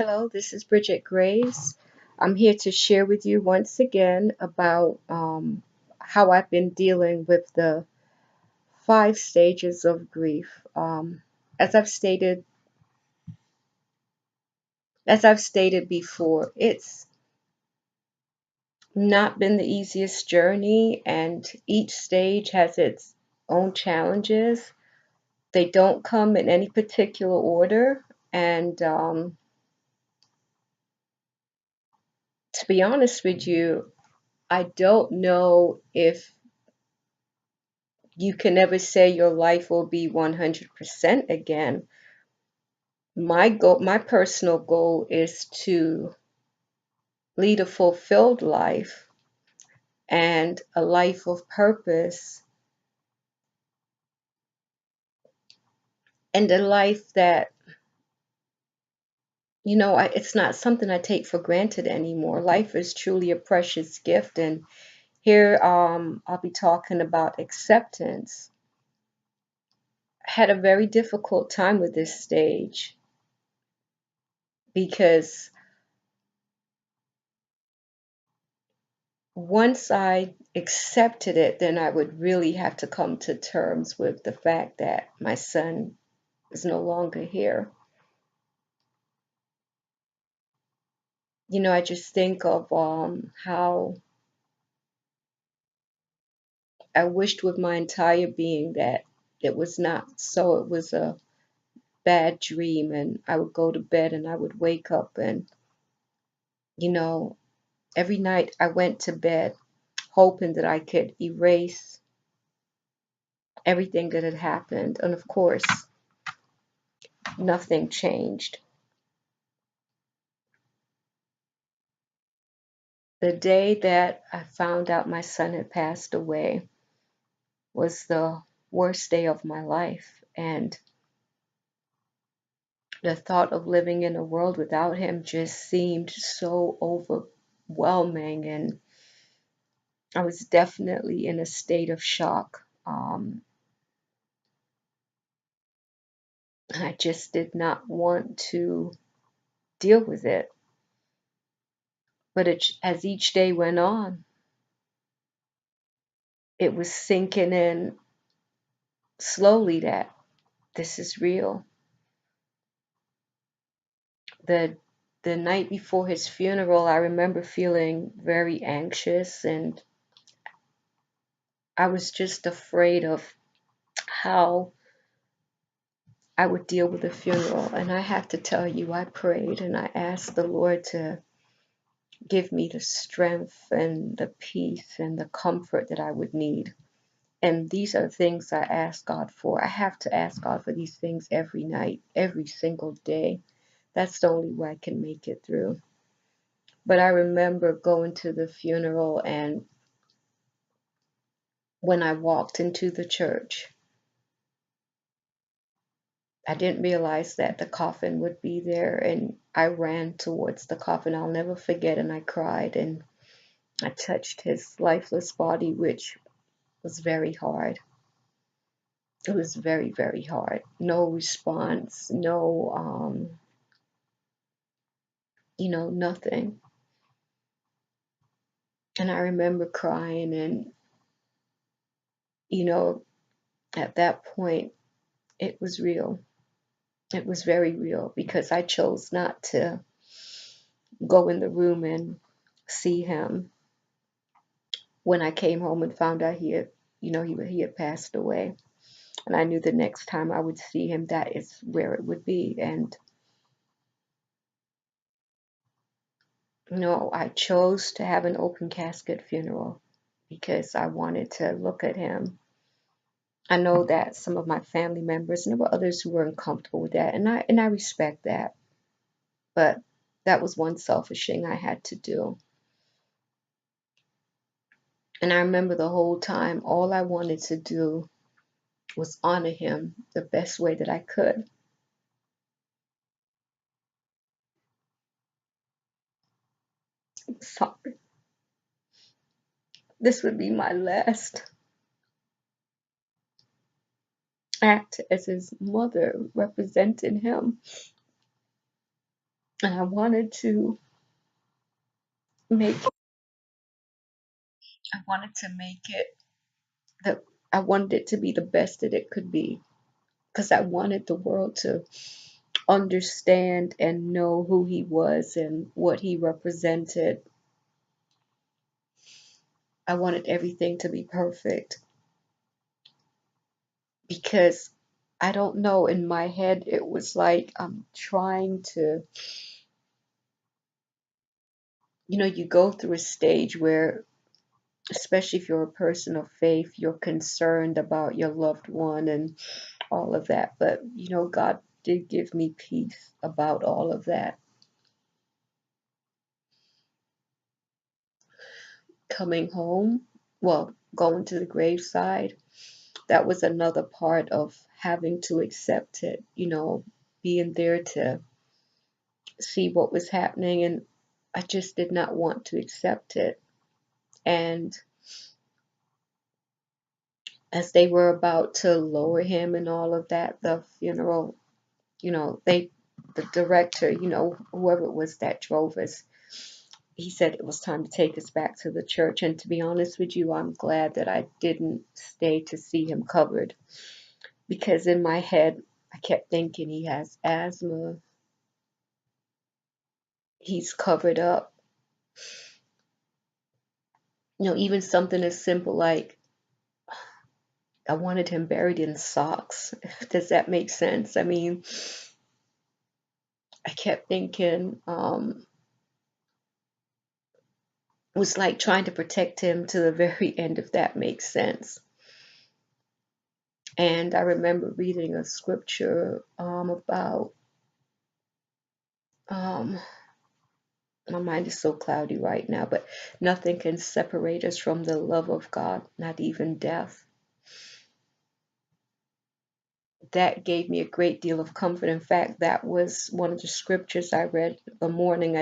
Hello, this is Bridget Graves. I'm here to share with you once again about how I've been dealing with the 5 stages of grief. As I've stated, as I've stated before, it's not been the easiest journey, and each stage has its own challenges. They don't come in any particular order, and to be honest with you, I don't know if you can never say your life will be 100% again. My personal goal is to lead a fulfilled life and a life of purpose and a life that, it's not something I take for granted anymore. Life is truly a precious gift. And here, I'll be talking about acceptance. I had a very difficult time with this stage because once I accepted it, then I would really have to come to terms with the fact that my son is no longer here. I just think of how I wished with my entire being that it was not so. It was a bad dream, and I would go to bed and I would wake up, and you know, every night I went to bed hoping that I could erase everything that had happened. And of course, nothing changed. The day that I found out my son had passed away was the worst day of my life. And the thought of living in a world without him just seemed so overwhelming. And I was definitely in a state of shock. I just did not want to deal with it. But as each day went on, it was sinking in slowly that this is real. The the night before his funeral, I remember feeling very anxious, and I was just afraid of how I would deal with the funeral. And I have to tell you, I prayed and I asked the Lord to give me the strength and the peace and the comfort that I would need. And these are things I ask God for. I have to ask God for these things every night, every single day. That's the only way I can make it through. But I remember going to the funeral, and when I walked into the church, I didn't realize that the coffin would be there, and I ran towards the coffin. I'll never forget, and I cried and I touched his lifeless body, which was very hard. It was very, very hard. No response, no, nothing. And I remember crying, and, you know, at that point, it was real. It was very real because I chose not to go in the room and see him when I came home and found out he had passed away. And I knew the next time I would see him, that is where it would be. And I chose to have an open casket funeral because I wanted to look at him. I know that some of my family members, and there were others who were uncomfortable with that, and I respect that. But that was one selfish thing I had to do. And I remember the whole time, all I wanted to do was honor him the best way that I could. I'm sorry. This would be my last act as his mother representing him. And make I wanted to make it the I wanted it to be the best that it could be, because I wanted the world to understand and know who he was and what he represented. I wanted everything to be perfect because I don't know, in my head, it was like I'm trying to, you go through a stage where, especially if you're a person of faith, you're concerned about your loved one and all of that. But, God did give me peace about all of that. Coming home, well, going to the graveside, that was another part of having to accept it, being there to see what was happening. And I just did not want to accept it. And as they were about to lower him and all of that, the funeral, the director, whoever it was that drove us, he said it was time to take us back to the church. And to be honest with you, I'm glad that I didn't stay to see him covered, because in my head, I kept thinking he has asthma, he's covered up. Even something as simple like I wanted him buried in socks. Does that make sense? I mean, I kept thinking, it was like trying to protect him to the very end, if that makes sense. And I remember reading a scripture about, um, my mind is so cloudy right now, but nothing can separate us from the love of God, not even death. That gave me a great deal of comfort. In fact, that was one of the scriptures I read the morning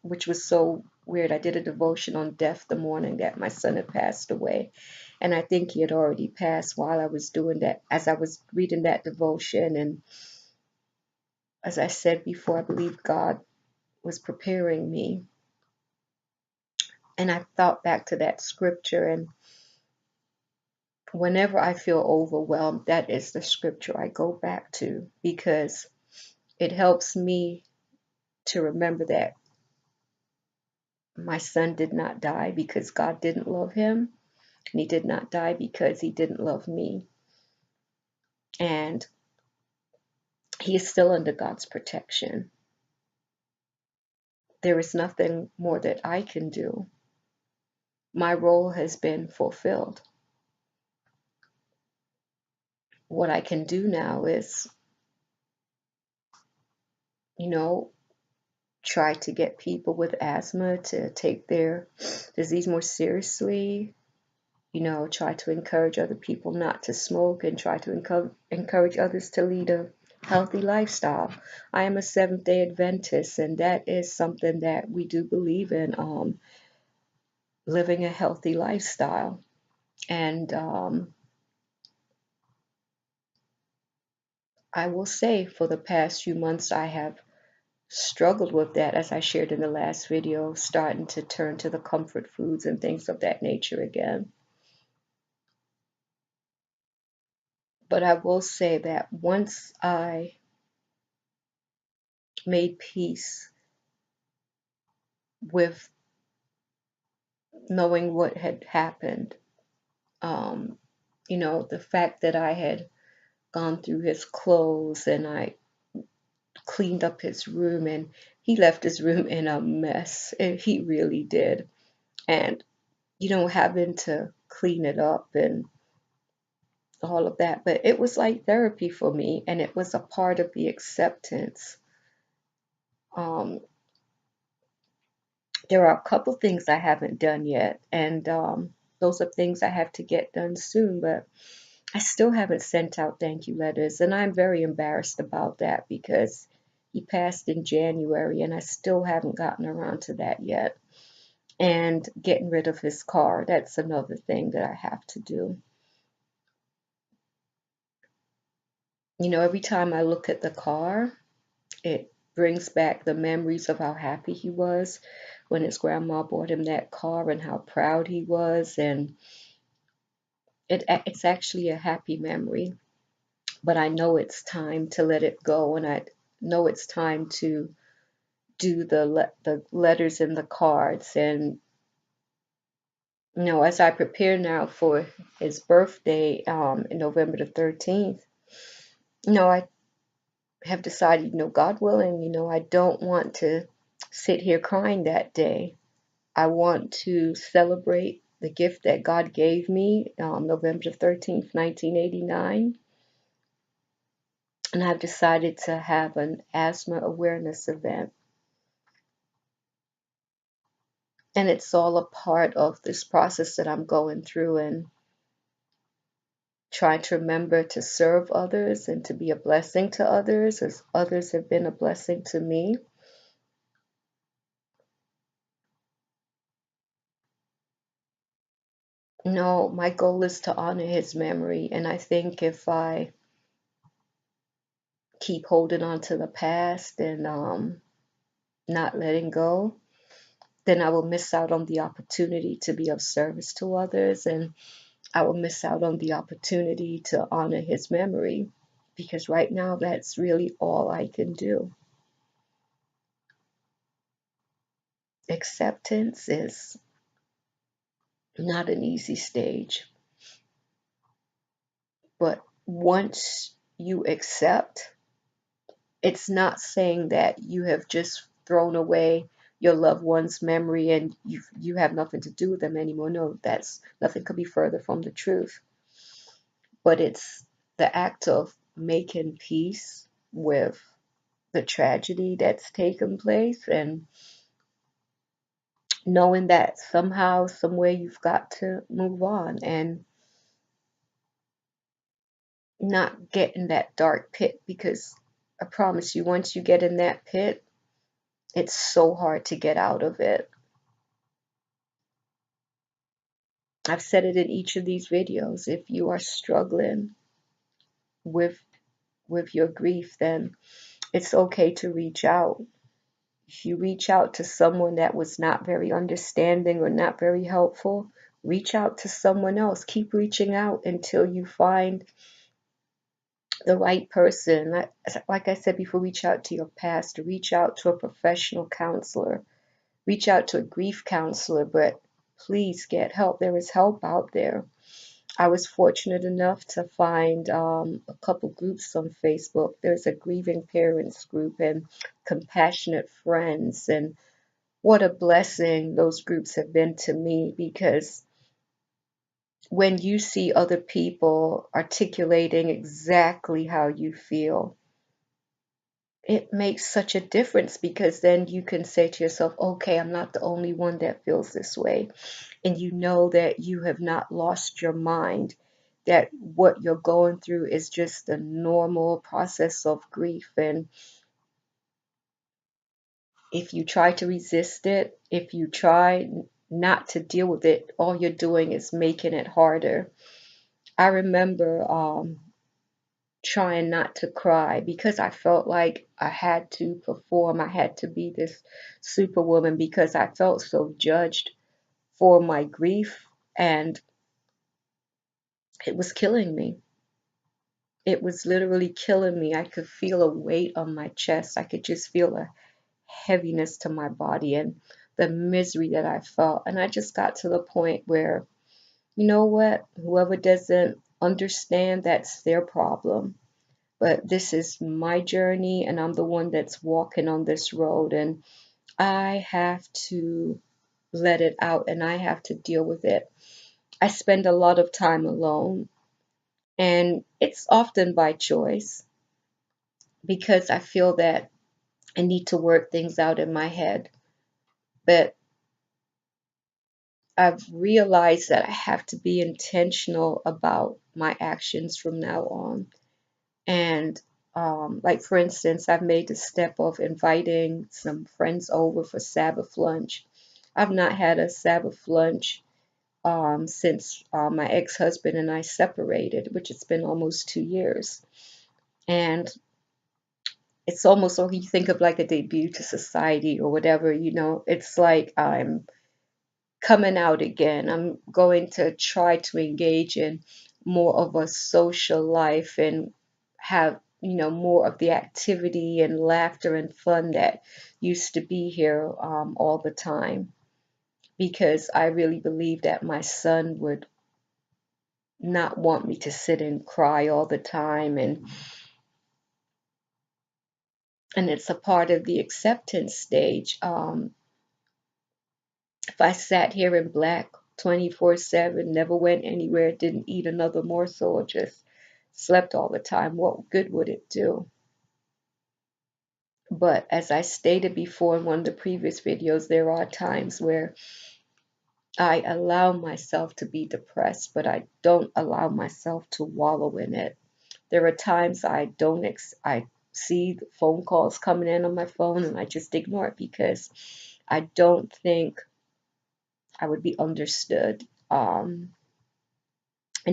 which was so weird. I did a devotion on death the morning that my son had passed away. And I think he had already passed while I was doing that, as I was reading that devotion. And as I said before, I believe God was preparing me. And I thought back to that scripture, and whenever I feel overwhelmed, that is the scripture I go back to, because it helps me to remember that my son did not die because God didn't love him, and he did not die because he didn't love me. And he is still under God's protection. There is nothing more that I can do. My role has been fulfilled. What I can do now is, you know, try to get people with asthma to take their disease more seriously, try to encourage other people not to smoke, and try to encourage others to lead a healthy lifestyle. I am a Seventh-day Adventist, and that is something that we do believe in, living a healthy lifestyle. And I will say, for the past few months, I have struggled with that, as I shared in the last video, starting to turn to the comfort foods and things of that nature again. But I will say that once I made peace with knowing what had happened, um, the fact that I had gone through his clothes and I cleaned up his room, and he left his room in a mess. And he really did. And, having to clean it up and all of that. But it was like therapy for me, and it was a part of the acceptance. Um, there are a couple things I haven't done yet, and those are things I have to get done soon, but I still haven't sent out thank you letters, and I'm very embarrassed about that because he passed in January and I still haven't gotten around to that yet. And getting rid of his car, that's another thing that I have to do. Every time I look at the car, it brings back the memories of how happy he was when his grandma bought him that car and how proud he was. And it's actually a happy memory. But I know it's time to let it go, and I know it's time to do the letters and the cards. And as I prepare now for his birthday, in November the 13th, I have decided, God willing, I don't want to sit here crying that day. I want to celebrate the gift that God gave me, November the 13th, 1989. And I've decided to have an asthma awareness event. And it's all a part of this process that I'm going through, and trying to remember to serve others and to be a blessing to others as others have been a blessing to me. No, my goal is to honor his memory. And I think if I keep holding on to the past and not letting go, then I will miss out on the opportunity to be of service to others. And I will miss out on the opportunity to honor his memory, because right now that's really all I can do. Acceptance is not an easy stage, but once you accept, it's not saying that you have just thrown away your loved one's memory and you have nothing to do with them anymore. No, that's nothing could be further from the truth. But it's the act of making peace with the tragedy that's taken place, and knowing that somehow, somewhere you've got to move on and not get in that dark pit, because I promise you, once you get in that pit, it's so hard to get out of it. I've said it in each of these videos. If you are struggling with your grief, then it's okay to reach out. If you reach out to someone that was not very understanding or not very helpful, reach out to someone else. Keep reaching out until you find the right person. Like I said before, reach out to your pastor, reach out to a professional counselor, reach out to a grief counselor, but please get help. There is help out there. I was fortunate enough to find a couple groups on Facebook. There's a grieving parents group and compassionate friends. And what a blessing those groups have been to me, because when you see other people articulating exactly how you feel, it makes such a difference, because then you can say to yourself, okay, I'm not the only one that feels this way. And you know that you have not lost your mind, that what you're going through is just the normal process of grief. And if you try to resist it, if you try not to deal with it, all you're doing is making it harder. I remember trying not to cry because I felt like I had to perform. I had to be this superwoman because I felt so judged for my grief, and it was killing me. It was literally killing me. I could feel a weight on my chest. I could just feel a heaviness to my body and the misery that I felt. And I just got to the point where, you know what? Whoever doesn't understand, that's their problem. But this is my journey, and I'm the one that's walking on this road, and I have to let it out and I have to deal with it. I spend a lot of time alone, and it's often by choice, because I feel that I need to work things out in my head. But I've realized that I have to be intentional about my actions from now on. And like, for instance, I've made the step of inviting some friends over for Sabbath lunch. I've not had a Sabbath lunch since my ex-husband and I separated, which it's been almost 2 years. And it's almost like you think of like a debut to society or whatever, it's like I'm coming out again. I'm going to try to engage in more of a social life and have, more of the activity and laughter and fun that used to be here all the time. Because I really believe that my son would not want me to sit and cry all the time, and it's a part of the acceptance stage. If I sat here in black 24/7, never went anywhere, didn't eat another morsel, or just slept all the time, what good would it do? But as I stated before in one of the previous videos, there are times where I allow myself to be depressed, but I don't allow myself to wallow in it. There are times I see the phone calls coming in on my phone and I just ignore it because I don't think I would be understood. And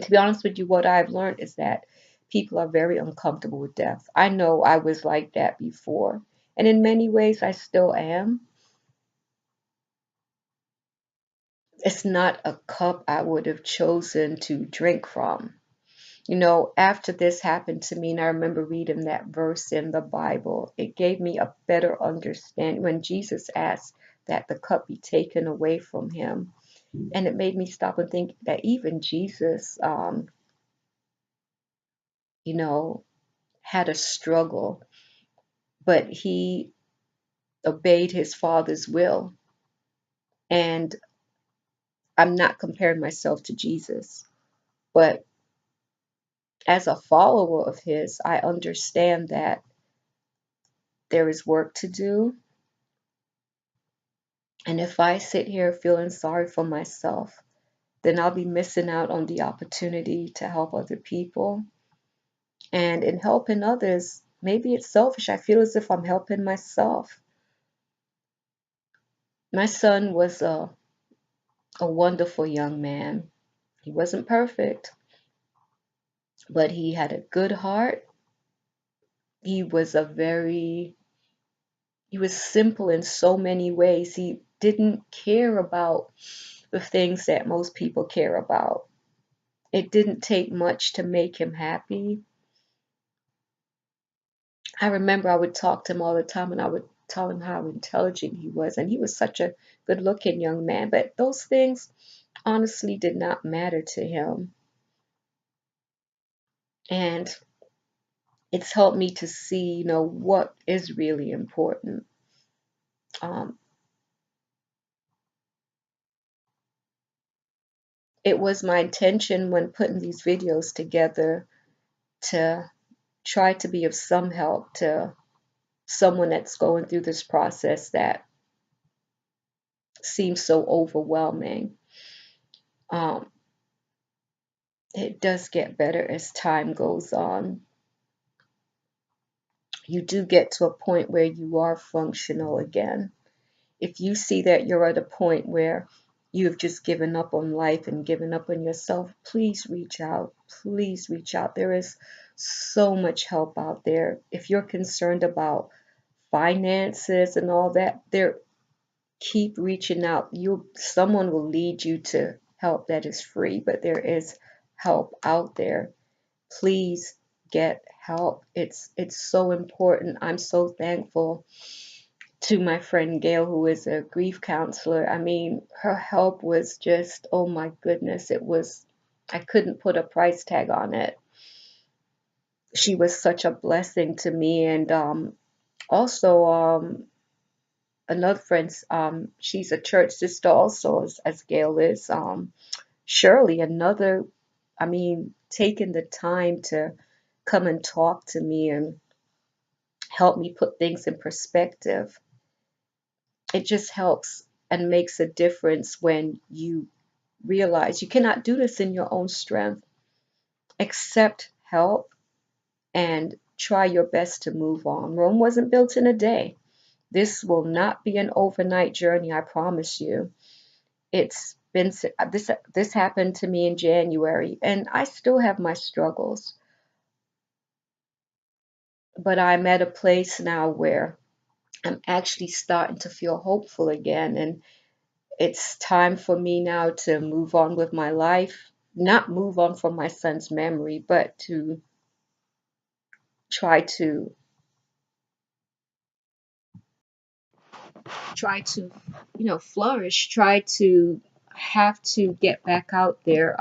to be honest with you, what I've learned is that people are very uncomfortable with death. I know I was like that before, and in many ways I still am. It's not a cup I would have chosen to drink from. After this happened to me, and I remember reading that verse in the Bible, it gave me a better understanding when Jesus asked that the cup be taken away from him. And it made me stop and think that even Jesus, you know, had a struggle, but he obeyed his Father's will. And I'm not comparing myself to Jesus, but as a follower of his, I understand that there is work to do. And if I sit here feeling sorry for myself, then I'll be missing out on the opportunity to help other people. And in helping others, maybe it's selfish. I feel as if I'm helping myself. My son was a wonderful young man. He wasn't perfect, but he had a good heart. He was he was simple in so many ways. He didn't care about the things that most people care about. It didn't take much to make him happy. I remember I would talk to him all the time and I would tell him how intelligent he was. And he was such a good looking young man. But those things honestly did not matter to him. And it's helped me to see, what is really important. Um, it was my intention when putting these videos together to try to be of some help to someone that's going through this process that seems so overwhelming. Um, it does get better as time goes on. You do get to a point where you are functional again. If you see that you're at a point where you've just given up on life and given up on yourself, please reach out. Please reach out. There is so much help out there. If you're concerned about finances and all that, there keep reaching out. Someone will lead you to help that is free, but there is help out there. Please get help. It's so important. I'm so thankful to my friend Gail, who is a grief counselor. I mean, her help was just, oh my goodness, I couldn't put a price tag on it. She was such a blessing to me. And also, another friend, she's a church sister also, as Gail is. Shirley, I mean, taking the time to come and talk to me and help me put things in perspective. It just helps and makes a difference when you realize you cannot do this in your own strength. Accept help and try your best to move on. Rome wasn't built in a day. This will not be an overnight journey, I promise you. It's been this happened to me in January and I still have my struggles. But I'm at a place now where I'm actually starting to feel hopeful again. And it's time for me now to move on with my life. Not move on from my son's memory, but to try to try to, flourish, try to have to get back out there.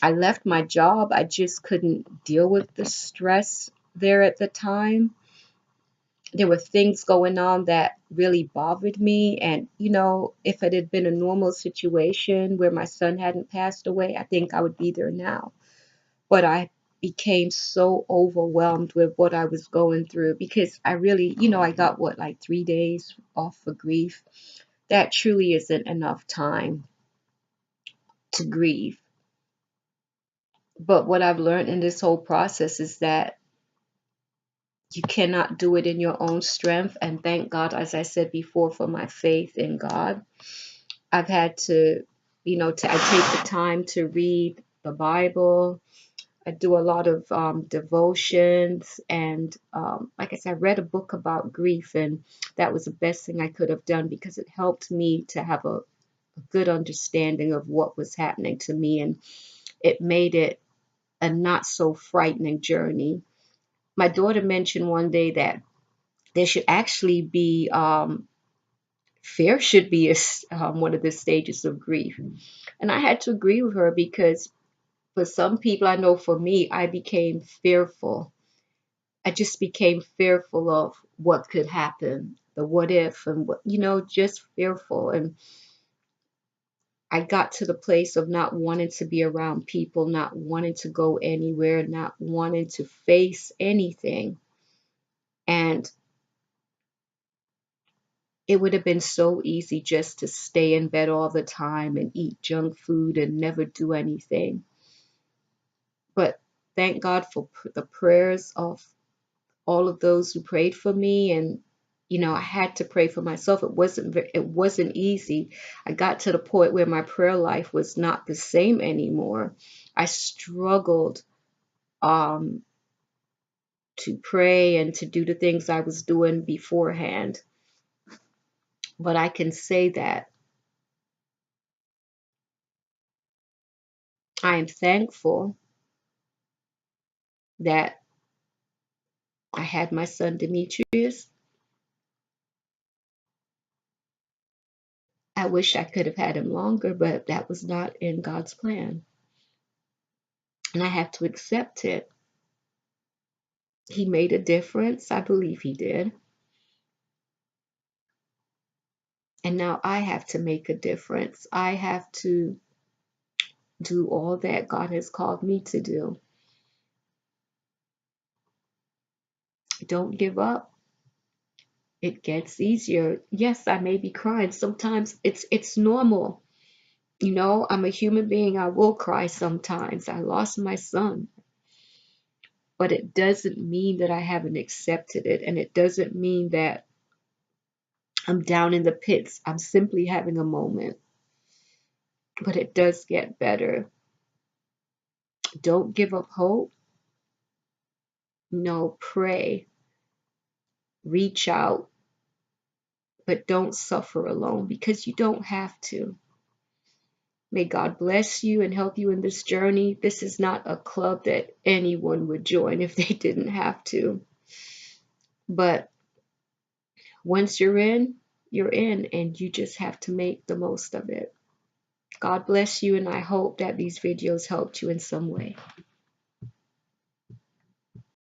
I left my job. I just couldn't deal with the stress there at the time. There were things going on that really bothered me. And, if it had been a normal situation where my son hadn't passed away, I think I would be there now. But I became so overwhelmed with what I was going through because I really, I got what, like 3 days off for grief. That truly isn't enough time to grieve. But what I've learned in this whole process is that you cannot do it in your own strength. And thank God, as I said before, for my faith in God. I've had to, I take the time to read the Bible. I do a lot of devotions. And like I said, I read a book about grief, and that was the best thing I could have done because it helped me to have a good understanding of what was happening to me. And it made it a not so frightening journey. My daughter mentioned one day that there should actually be fear should be one of the stages of grief. And I had to agree with her because for some people, I know for me, I became fearful. I just became fearful of what could happen, the what if, and what, just fearful. And I got to the place of not wanting to be around people, not wanting to go anywhere, not wanting to face anything. And it would have been so easy just to stay in bed all the time and eat junk food and never do anything. But thank God for the prayers of all of those who prayed for me. And I had to pray for myself. It wasn't easy. I got to the point where my prayer life was not the same anymore. I struggled um to pray and to do the things I was doing beforehand. But I can say that I am thankful that I had my son Demetrius. I wish I could have had him longer, but that was not in God's plan. And I have to accept it. He made a difference. I believe he did. And now I have to make a difference. I have to do all that God has called me to do. Don't give up. It gets easier. Yes, I may be crying. Sometimes it's normal. I'm a human being. I will cry sometimes. I lost my son. But it doesn't mean that I haven't accepted it. And it doesn't mean that I'm down in the pits. I'm simply having a moment. But it does get better. Don't give up hope. No, pray. Reach out. But don't suffer alone because you don't have to. May God bless you and help you in this journey. This is not a club that anyone would join if they didn't have to. But once you're in, and you just have to make the most of it. God bless you, and I hope that these videos helped you in some way.